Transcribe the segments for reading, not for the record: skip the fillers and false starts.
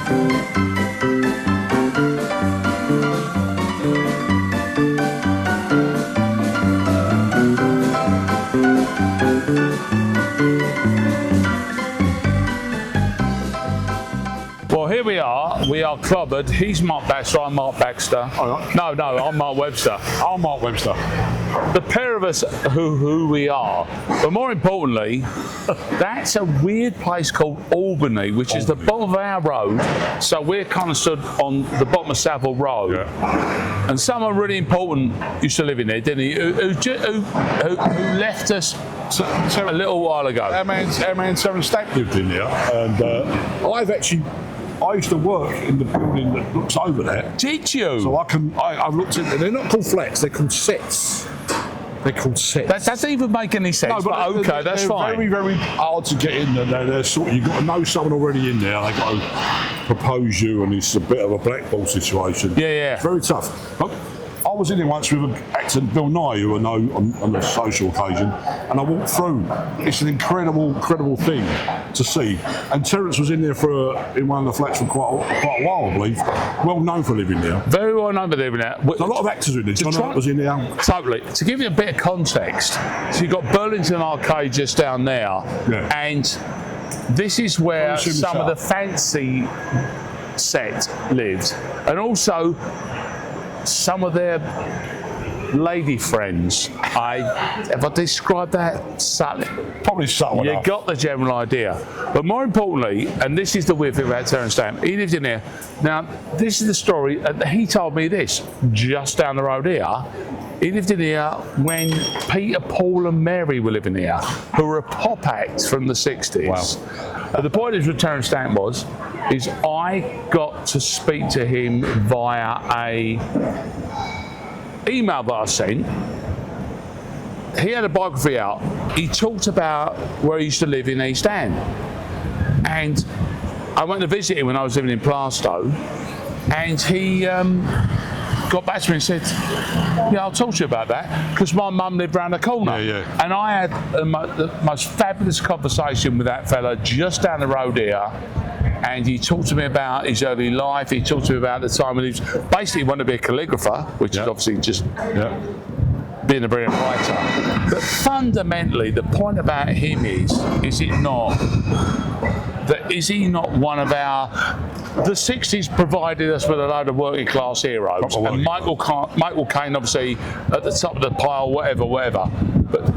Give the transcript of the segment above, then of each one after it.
We are Clobbered. He's Mark Baxter. I'm Mark Baxter. No, I'm Mark Webster. I'm Mark Webster. The pair of us who we are. But more importantly, that's a weird place called Albany, which is the bottom of our road. So we're kind of stood on the bottom of Savile Row. Yeah. And someone really important used to live in there, didn't he? Who left us a little while ago. Our man Terence Stamp lived in there, and I used to work in the building that looks over there. Did you? So I've looked at, they're not called flats, they're called sets. They're called sets. That doesn't even make any sense, no, but okay, that's fine. They're very, very hard to get in. They're sort of, you've got to know someone already in there. They've got to propose you, and it's a bit of a blackball situation. Yeah. It's very tough. But I was in there once with actor Bill Nye, who I know on a social occasion, and I walked through. It's an incredible thing to see. And Terence was in there in one of the flats for quite a while, I believe. Well known for living there. Very well known for living there. There's a lot of actors in there. John Hart was in there. Totally. To give you a bit of context, so you've got Burlington Arcade just down there, and this is where some of the fancy set lived, and also some of their lady friends. If I describe that subtly, probably subtle enough. You got the general idea. But more importantly, and this is the weird thing about Terence Stamp, he lived in here. Now, this is the story. He told me this just down the road here. He lived in here when Peter, Paul, and Mary were living here, who were a pop act from the 60s. Wow. The point is with Terence Stamp is I got to speak to him via a email that I sent. He had a biography out. He talked about where he used to live in East End. And I went to visit him when I was living in Plaistow, and he got back to me and said, yeah, I'll talk to you about that, because my mum lived round the corner. Yeah. And I had the most fabulous conversation with that fella just down the road here. And he talked to me about his early life. He talked to me about the time when he was basically wanted to be a calligrapher, which is obviously just being a brilliant writer. But fundamentally, the point about him is he not one of the 60s provided us with a load of working class heroes, and Michael Caine obviously at the top of the pile, whatever. But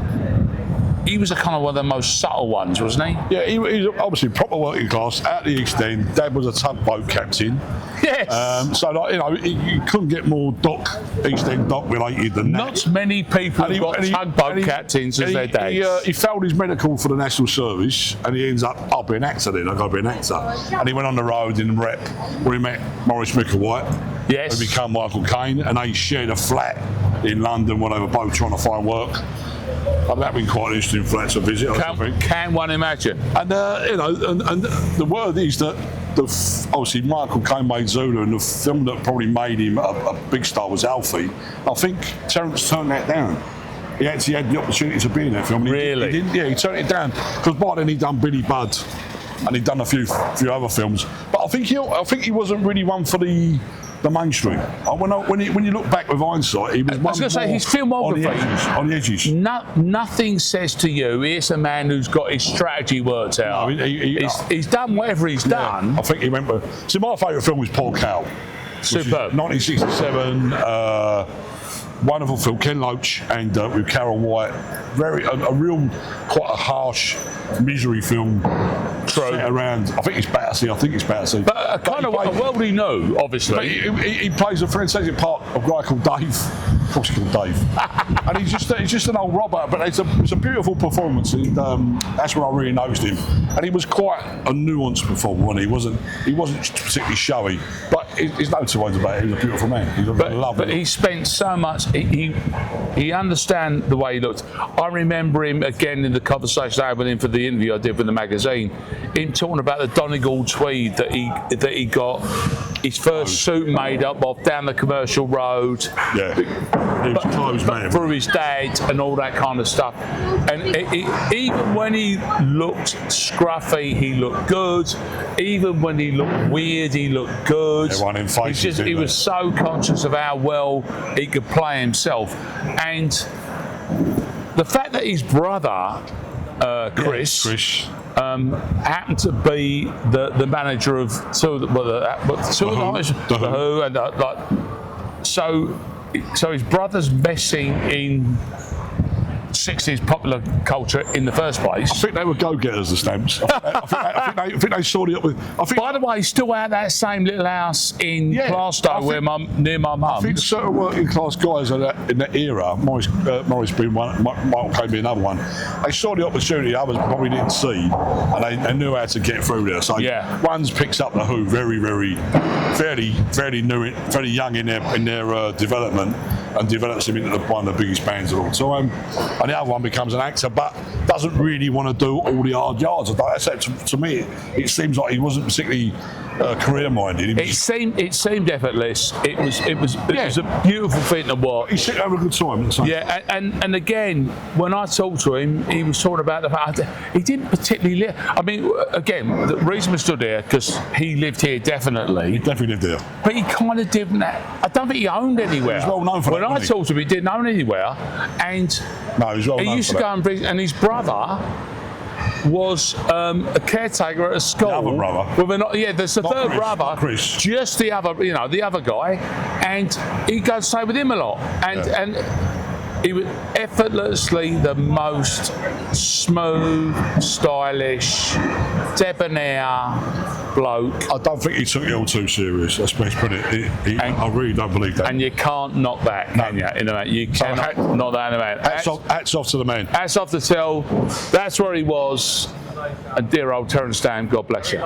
he was a kind of one of the most subtle ones, wasn't he? Yeah, he was obviously proper working class, out the East End. Dad was a tugboat captain. Yes. So, like, you know, you couldn't get more East End dock related than that. Not many people have got tugboat captains as their dads. He failed his medical for the National Service, and he ends up, I'll be an actor then, I've got to be an actor. And he went on the road in Rep, where he met Maurice Micklewhite, yes, who became Michael Caine, and they shared a flat in London when they were both trying to find work. That'd been quite an interesting flat to visit, I think. Can one imagine? And you know, and the word is that obviously Michael Caine made Zulu, and the film that probably made him a big star was Alfie. I think Terence turned that down. He actually had the opportunity to be in that film. Really? He turned it down because by then he'd done Billy Budd, and he'd done a few other films. But I think he wasn't really one for the mainstream. When you look back with hindsight, he was one. I was going to say his filmography on the edges. Nothing says to you, here's a man who's got his strategy worked out. No, he's done whatever he's done. I think he went with. See, my favourite film was Paul Cow. Superb. 1967. Wonderful film, Ken Loach and with Carol White. A real, quite a harsh misery film. Set around. I think it's Battersea. But kind of a world he knew, obviously. He plays a fantastic part of a guy called Dave. Of course, he's called Dave. And he's just an old robber, but it's a beautiful performance, and that's when I really noticed him. And he was quite a nuanced performer, he wasn't particularly showy, but there's no two ways about it. He was a beautiful man. He was lovely. But he spent so much. He understand the way he looked. I remember him again in the conversation I had with him for the interview I did with the magazine. Him talking about the Donegal tweed that he got his first suit made up of down the commercial road. Yeah, he was clothes man. Through his dad and all that kind of stuff. And even when he looked scruffy, he looked good. Even when he looked weird, he looked good. Everyone in faces, He was so conscious of how well he could play himself. And the fact that his brother, Chris, happened to be the manager of two of the Who, and so his brother's messing in 60s popular culture in the first place. I think they were go-getters, the Stamps. I think they sorted up with. By the way, he's still out that same little house in Glasgow near my mum. I think certain working-class guys in that era, Morris being one, Michael came be another one, they saw the opportunity others probably didn't see, and they knew how to get through there. So one's picks up the Who fairly new, fairly young in their development, and develops him into one of the biggest bands of all time. And the other one becomes an actor, but doesn't really want to do all the hard yards. To me, it seems like he wasn't particularly career-minded. It seemed effortless. It was a beautiful thing to watch. He seemed to have a good time. Yeah, and again, when I talked to him, he was talking about the fact that he didn't particularly live. I mean, again, the reason we stood here because he lived here definitely. He definitely lived there. But he kind of didn't. I don't think he owned anywhere. He was well known for that. When I talked to him, he didn't own anywhere, and he used to go and bring. And his brother was a caretaker at a school. The other brother. There's a third brother. Chris. Just the other guy, and he'd go stay with him a lot, and he was effortlessly the most smooth, stylish, debonair bloke. I don't think he took it all too serious. Let's put it. I really don't believe that. And you can't knock that, can you? In a man, you cannot knock that in a man. Hats off to the man. Hats off to Till. That's where he was. And dear old Terence Stamp, God bless you.